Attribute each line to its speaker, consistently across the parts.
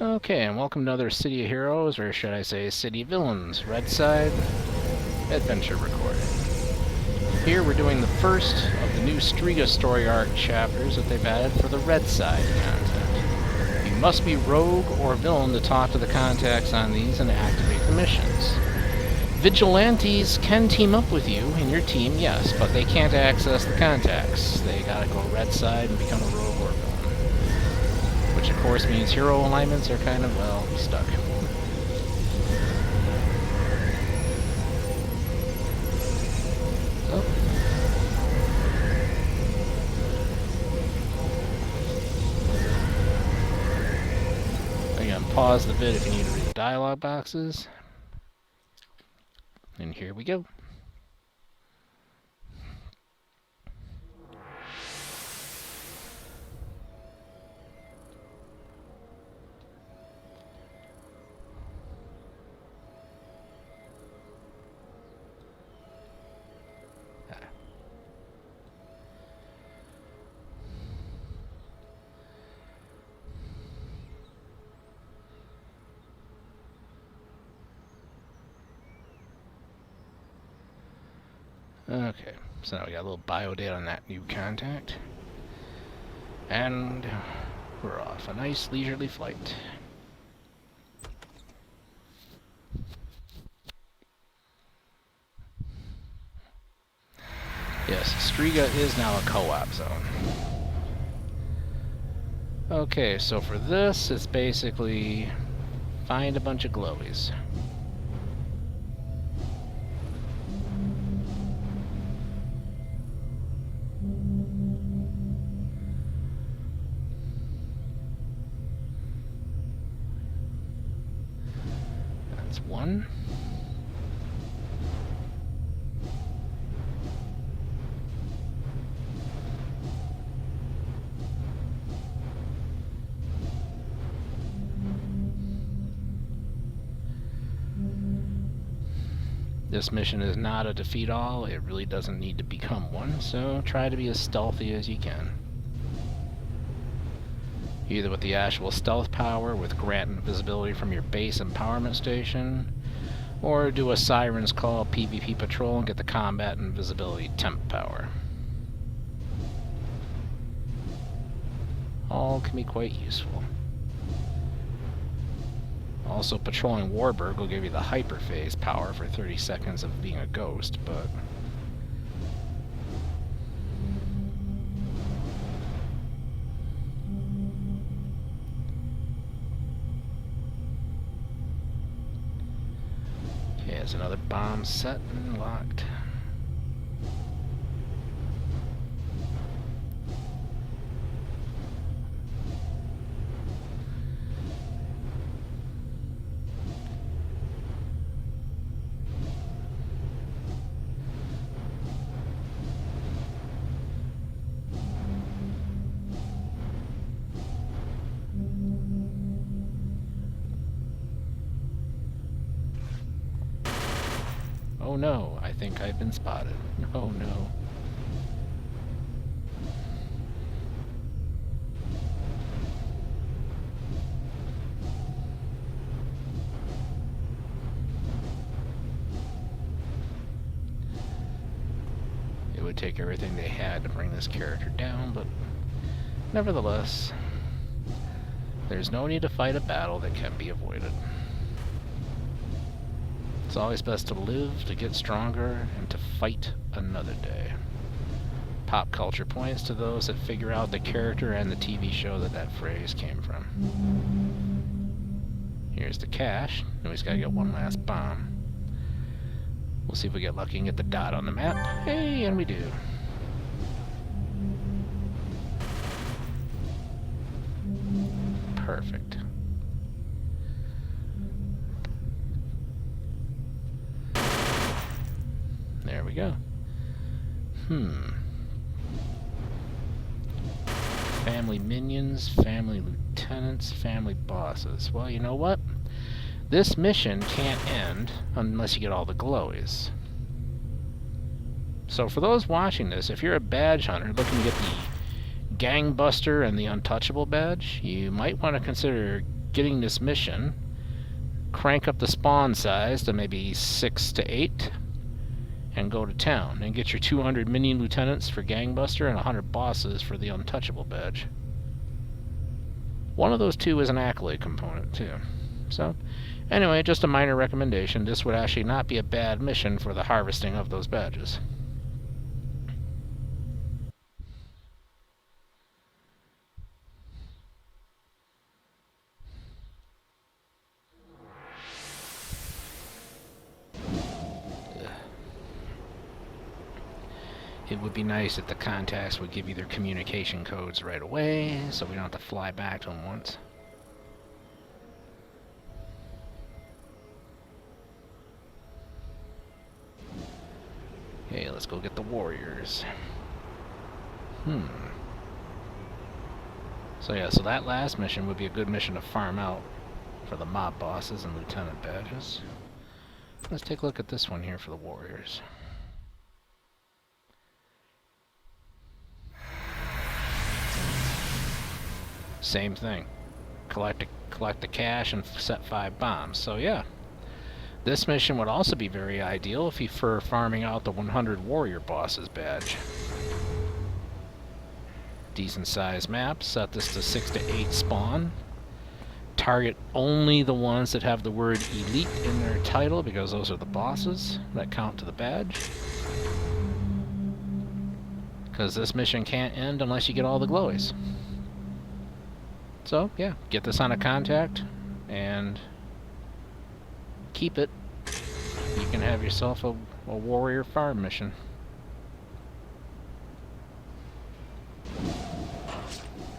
Speaker 1: Okay, and welcome to another City of Heroes, or should I say City of Villains, Redside Adventure Recording. Here we're doing the first of the new Striga story arc chapters that they've added for the Redside content. You must be rogue or villain to talk to the contacts on these and activate the missions. Vigilantes can team up with you in your team, yes, but they can't access the contacts. They gotta go Redside and become a rogue or villain. Which of course means hero alignments are kind of, well, stuck. So. Again, pause the vid if you need to read the dialogue boxes. And here we go. Okay, so now we got a little bio data on that new contact. And we're off. A nice leisurely flight. Yes, Striga is now a co-op zone. Okay, so for this, it's basically find a bunch of glowies. That's one. This mission is not a defeat all, it really doesn't need to become one, so try to be as stealthy as you can. Either with the actual stealth power with grant invisibility from your base empowerment station, or do a Siren's Call PvP patrol and get the combat invisibility temp power. All can be quite useful. Also, patrolling Warburg will give you the hyperphase power for 30 seconds of being a ghost, but... Okay, there's another bomb set and locked. Oh no, I think I've been spotted. Oh no. It would take everything they had to bring this character down, but nevertheless, there's no need to fight a battle that can be avoided. It's always best to live, to get stronger, and to fight another day. Pop culture points to those that figure out the character and the TV show that phrase came from. Here's the cache, and we just gotta get one last bomb. We'll see if we get lucky and get the dot on the map. Hey, and we do. Perfect. There we go. Family minions, family lieutenants, family bosses. Well, you know what? This mission can't end unless you get all the glowies. So for those watching this, if you're a badge hunter looking to get the Gangbuster and the Untouchable badge, you might want to consider getting this mission, crank up the spawn size to maybe 6 to 8, and go to town, and get your 200 minion lieutenants for Gangbuster and 100 bosses for the Untouchable badge. One of those two is an accolade component, too. So, anyway, just a minor recommendation. This would actually not be a bad mission for the harvesting of those badges. It would be nice if the contacts would give you their communication codes right away, so we don't have to fly back to them once. Okay, let's go get the warriors. So yeah, so that last mission would be a good mission to farm out for the mob bosses and lieutenant badges. Let's take a look at this one here for the warriors. Same thing. Collect the cash and set 5 bombs. So yeah, this mission would also be very ideal if you for farming out the 100 warrior bosses badge. Decent sized map. Set this to 6 to 8 spawn. Target only the ones that have the word elite in their title, because those are the bosses that count to the badge. Because this mission can't end unless you get all the glowies. So, yeah, get this on a contact and keep it. You can have yourself a warrior farm mission.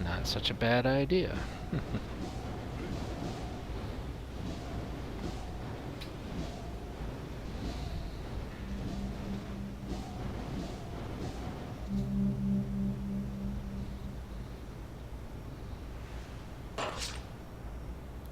Speaker 1: Not such a bad idea.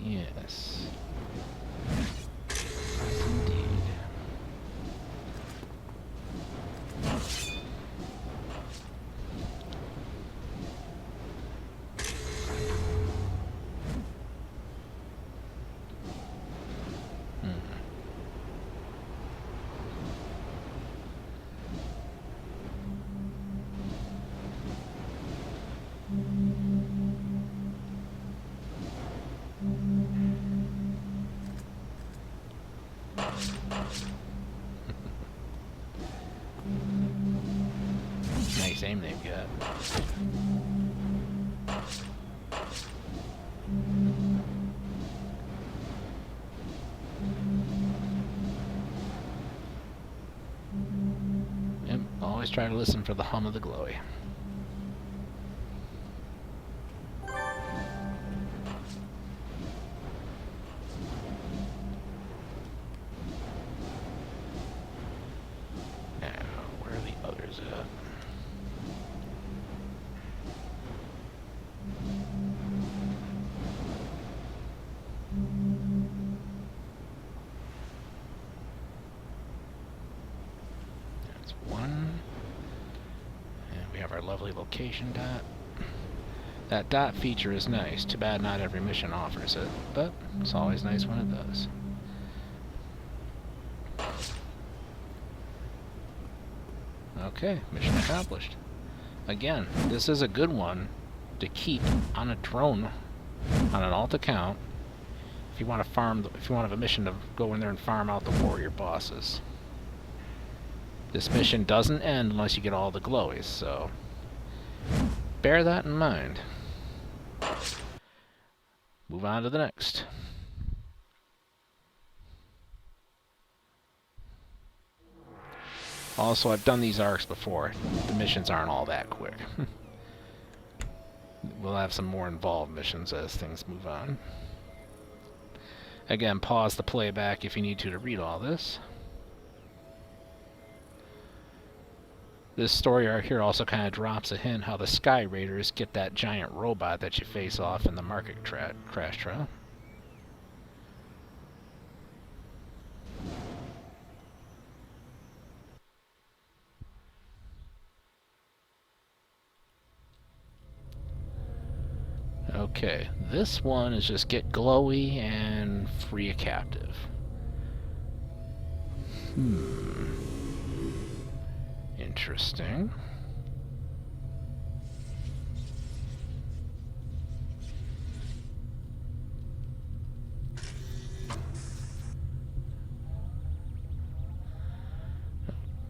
Speaker 1: Yes. Yes, indeed. Nice aim they've got. Yep, always try to listen for the hum of the glowy. Lovely location dot. That dot feature is nice. Too bad not every mission offers it, but it's always nice when it does. Okay, mission accomplished. Again, this is a good one to keep on a drone on an alt account if you want to farm. If you want to have a mission to go in there and farm out the warrior bosses. This mission doesn't end unless you get all the glowies, so bear that in mind. Move on to the next. Also, I've done these arcs before. The missions aren't all that quick. We'll have some more involved missions as things move on. Again, pause the playback if you need to read all this. This story arc here also kind of drops a hint how the Sky Raiders get that giant robot that you face off in the market crash trial. Okay, this one is just get glowy and free a captive. Interesting.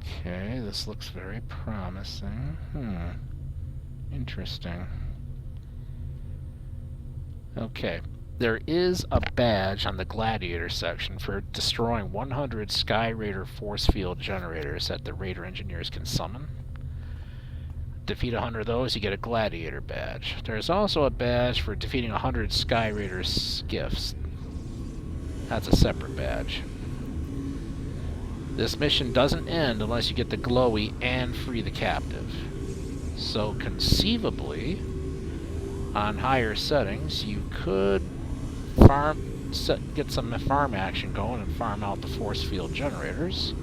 Speaker 1: Okay, this looks very promising. Interesting. Okay, there is a badge on the Gladiator section for destroying 100 Sky Raider force field generators that the Raider engineers can summon. Defeat 100 of those, you get a Gladiator badge. There's also a badge for defeating 100 Sky Raider skiffs. That's a separate badge. This mission doesn't end unless you get the glowy and free the captive. So conceivably, on higher settings, you could get some farm action going and farm out the force field generators.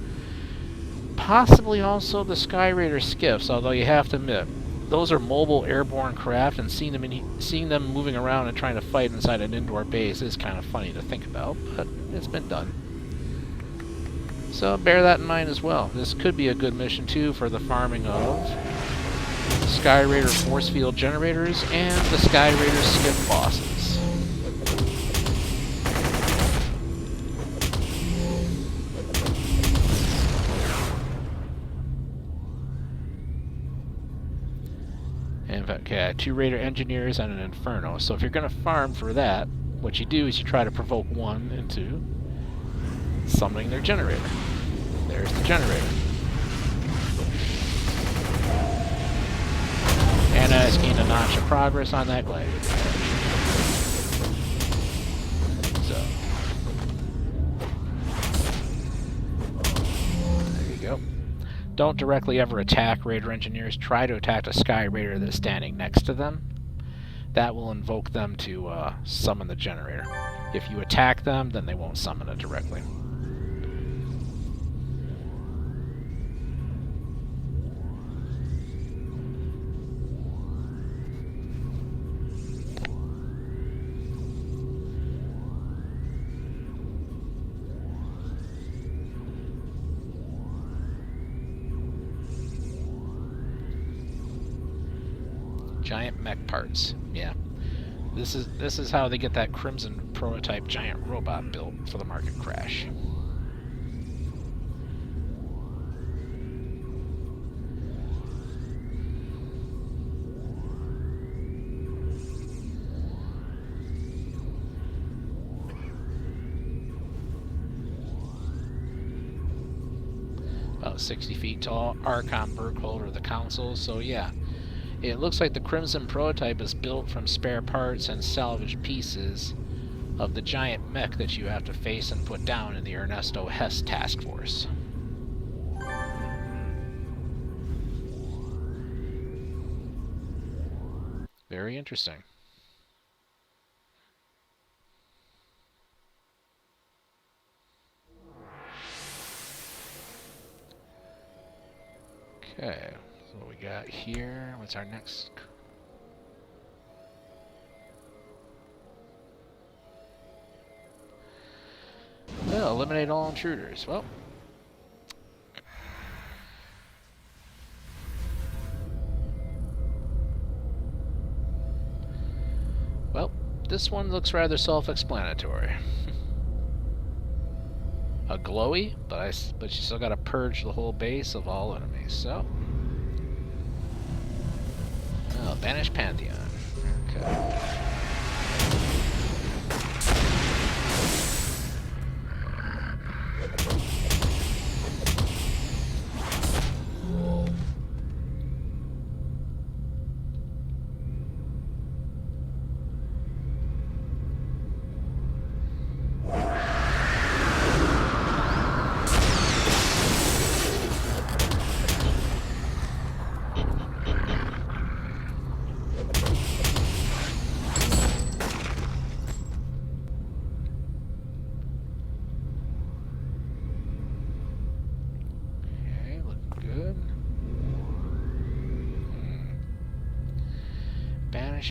Speaker 1: Possibly also the Sky Raider skiffs, although you have to admit, those are mobile airborne craft, and seeing them moving around and trying to fight inside an indoor base is kind of funny to think about, but it's been done. So bear that in mind as well. This could be a good mission too for the farming of Sky Raider force field generators and the Sky Raider skiff bosses. Okay, 2 Raider engineers and an Inferno. So if you're going to farm for that, what you do is you try to provoke one into summoning their generator. There's the generator. And I gained a notch of progress on that Gladiator. So there you go. Don't directly ever attack Raider engineers. Try to attack a Sky Raider that's standing next to them. That will invoke them to summon the generator. If you attack them, then they won't summon it directly. Giant mech parts. Yeah. This is how they get that Crimson prototype giant robot built for the market crash. About 60 feet tall, Archon Bergholder of the Council, so yeah. It looks like the Crimson prototype is built from spare parts and salvaged pieces of the giant mech that you have to face and put down in the Ernesto Hess task force. Very interesting. Okay. What we got here? What's our next? Well, eliminate all intruders. Well, this one looks rather self-explanatory. A glowy, but you still got to purge the whole base of all enemies. So. Oh, Banish Pantheon. Okay.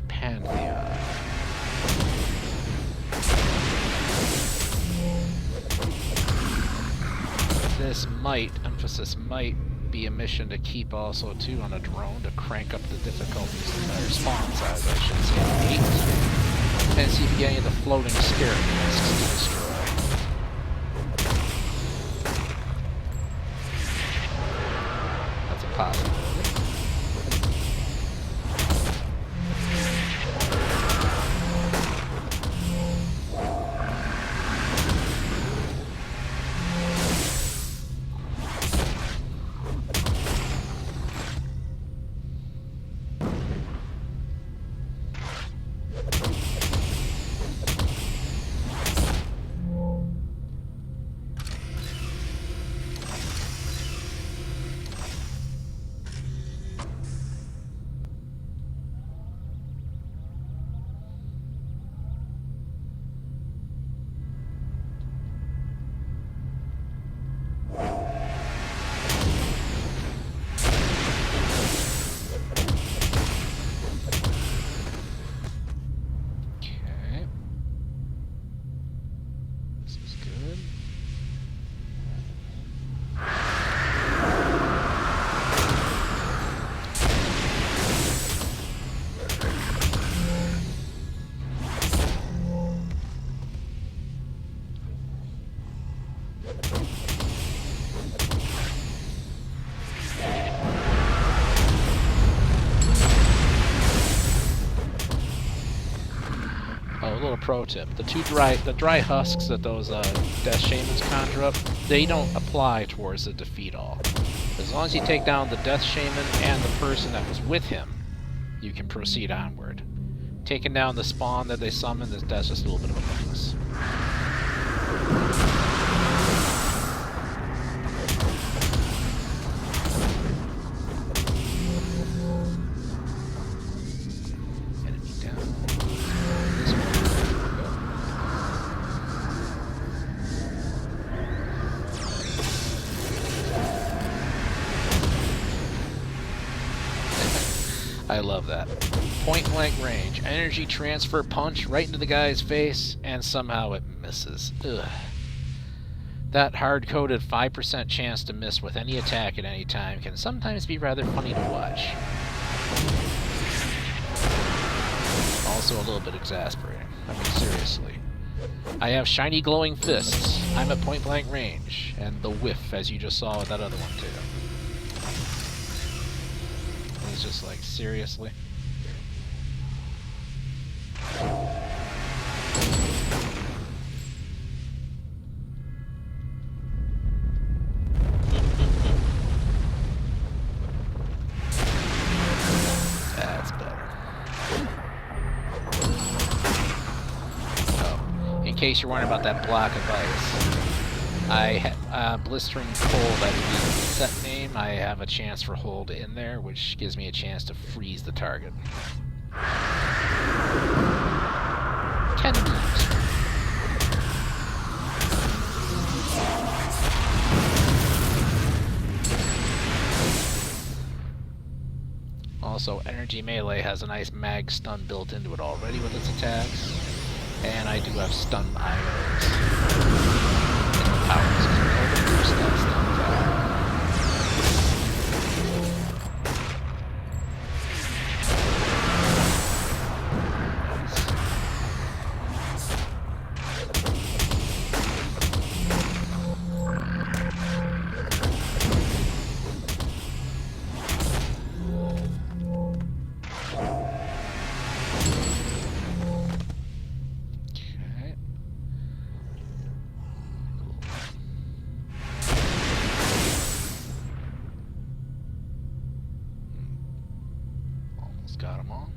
Speaker 1: Pantheon. this might, emphasis might, be a mission to keep also too on a drone to crank up the difficulties or spawn size, I should say, to 8. And see if you get any of the floating spirit masks to destroy. That's a possibility. Pro tip: the dry husks that those death shamans conjure up, they don't apply towards the defeat all. As long as you take down the death shaman and the person that was with him, you can proceed onward. Taking down the spawn that they summoned, that's just a little bit of a bonus. I love that. Point blank range. Energy transfer punch right into the guy's face, and somehow it misses. Ugh. That hard-coded 5% chance to miss with any attack at any time can sometimes be rather funny to watch. Also a little bit exasperating. I mean, seriously. I have shiny glowing fists. I'm at point blank range. And the whiff, as you just saw with that other one, too. It's just like, seriously? That's better. Oh, in case you're wondering about that block of ice, Blistering Cold, I believe, set name. I have a chance for hold in there, which gives me a chance to freeze the target. 10 moves. Also, Energy Melee has a nice mag stun built into it already with its attacks, and I do have stun IOs. Powers as well to boost that stun power. Got them all.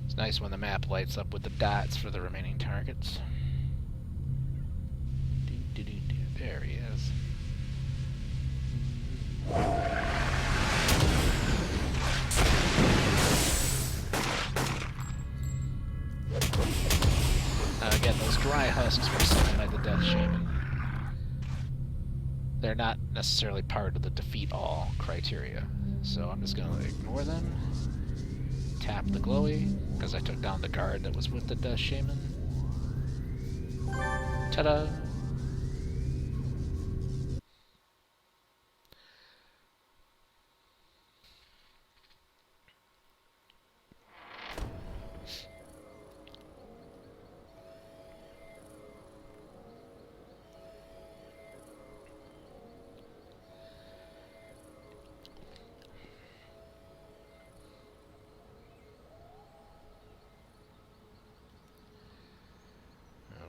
Speaker 1: It's nice when the map lights up with the dots for the remaining targets. There he is. Again, those dry husks were summoned by the Death Shaman. They're not necessarily part of the defeat all criteria. So I'm just going to ignore them. Tap the glowy, because I took down the guard that was with the Death Shaman. Ta-da!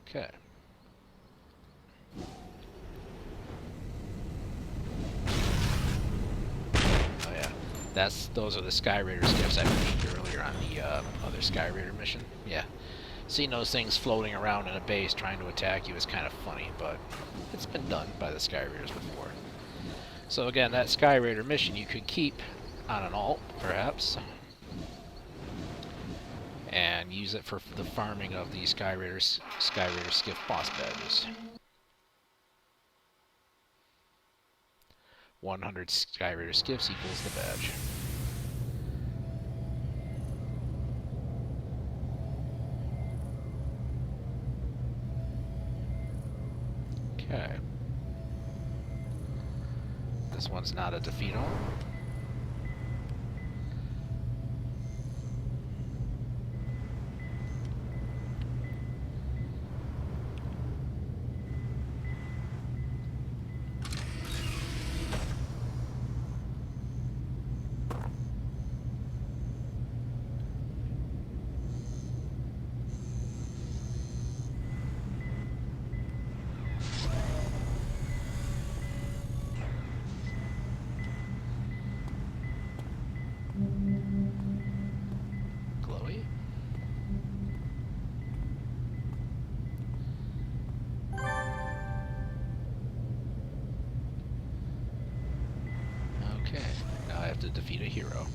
Speaker 1: Okay. Oh yeah, those are the Sky Raider skiffs I mentioned earlier on the other Sky Raider mission. Yeah, seeing those things floating around in a base trying to attack you is kind of funny, but it's been done by the Sky Raiders before. So again, that Sky Raider mission you could keep on an alt, perhaps, and use it for the farming of the Sky Raider skiff boss badges. 100 Sky Raider skiffs equals the badge. Okay. This one's not a defeat all. To defeat a hero.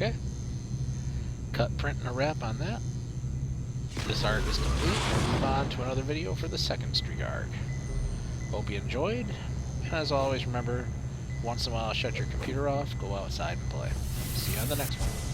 Speaker 1: Okay. Cut, print, and a wrap on that. This arc is complete. We'll move on to another video for the second Striga arc. Hope you enjoyed. And as always, remember, once in a while, shut your computer off, go outside and play. See you on the next one.